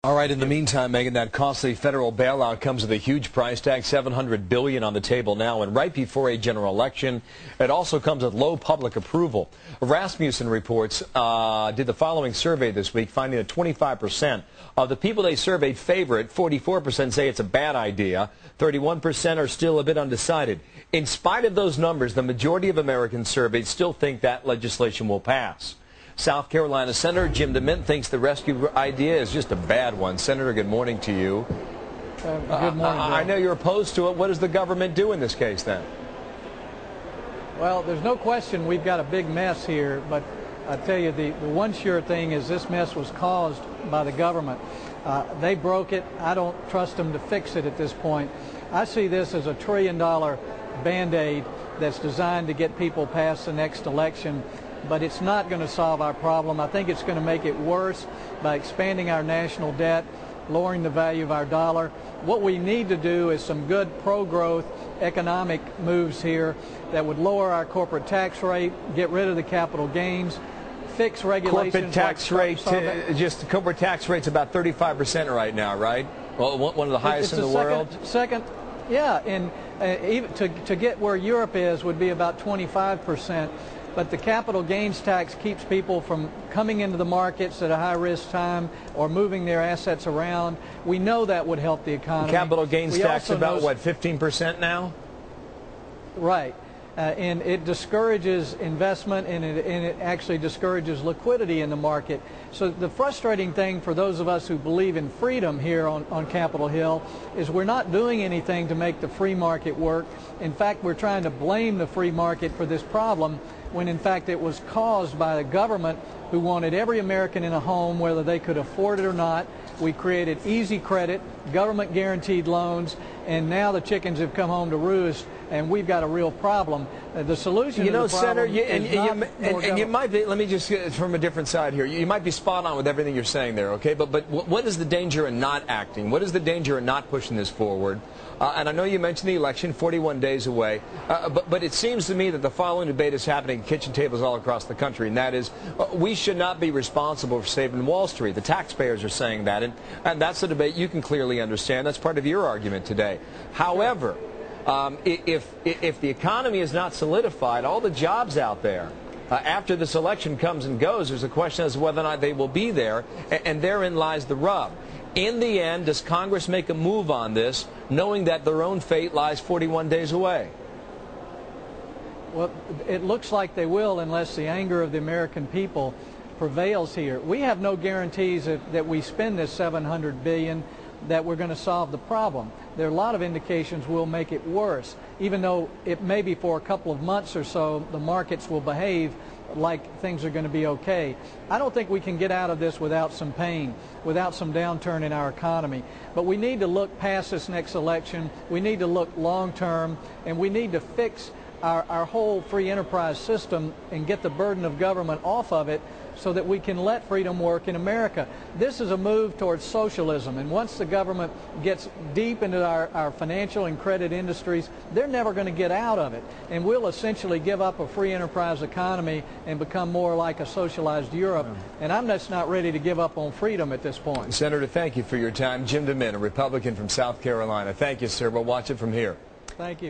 All right, in the meantime, Megan, that costly federal bailout comes with a huge price tag, $700 billion on the table now, and right before a general election. It also comes with low public approval. Rasmussen reports did the following survey this week, finding that 25% of the people they surveyed favor it, 44% say it's a bad idea, 31% are still a bit undecided. In spite of those numbers, the majority of Americans surveyed still think that legislation will pass. South Carolina Senator Jim DeMint thinks the rescue idea is just a bad one. Senator, good morning to you. Good morning, I know you're opposed to it. What does the government do in this case then? Well, there's no question we've got a big mess here, but I tell you, the one sure thing is this mess was caused by the government. They broke it. I don't trust them to fix it at this point. I see this as a $1 trillion Band-Aid that's designed to get people past the next election. But it's not going to solve our problem. I think it's going to make it worse by expanding our national debt, lowering the value of our dollar. What we need to do is some good pro-growth economic moves here that would lower our corporate tax rate, get rid of the capital gains, fix regulations. Corporate tax rate, just corporate tax rate's about 35% right now, right? Well, one of the highest in the world. Yeah, and even to get where Europe is would be about 25%. But the capital gains tax keeps people from coming into the markets at a high-risk time or moving their assets around. We know that would help the economy. Capital gains tax about, what, 15% now? Right. And it discourages investment, and it actually discourages liquidity in the market. So the frustrating thing for those of us who believe in freedom here on Capitol Hill is we're not doing anything to make the free market work. In fact, we're trying to blame the free market for this problem when in fact it was caused by the government who wanted every American in a home, whether they could afford it or not. We created easy credit, government guaranteed loans, and now the chickens have come home to roost, and we've got a real problem. The solution to the problem Senator, you might be, let me just get from a different side here. You might be spot on with everything you're saying there, okay? But what is the danger in not acting? What is the danger in not pushing this forward? And I know you mentioned the election, 41 days away, but it seems to me that the following debate is happening at kitchen tables all across the country, and that is we should not be responsible for saving Wall Street. The taxpayers are saying that, and that's a debate you can clearly understand. That's part of your argument today. However, if the economy is not solidified, all the jobs out there, after this election comes and goes, there's a question as to whether or not they will be there, and therein lies the rub. In the end, does Congress make a move on this, knowing that their own fate lies 41 days away? Well, it looks like they will unless the anger of the American people prevails here. We have no guarantees that we spend this $700 billion that we're going to solve the problem. There are a lot of indications we'll make it worse. Even though it may be for a couple of months or so, the markets will behave like things are going to be okay. I don't think we can get out of this without some pain, without some downturn in our economy. But we need to look past this next election. We need to look long term, and we need to fix our whole free enterprise system and get the burden of government off of it so that we can let freedom work in America. This is a move towards socialism, and once the government gets deep into our financial and credit industries, they're never going to get out of it. And we'll essentially give up a free enterprise economy and become more like a socialized Europe. And I'm just not ready to give up on freedom at this point. Senator, thank you for your time. Jim DeMint, a Republican from South Carolina. Thank you, sir. We'll watch it from here. Thank you.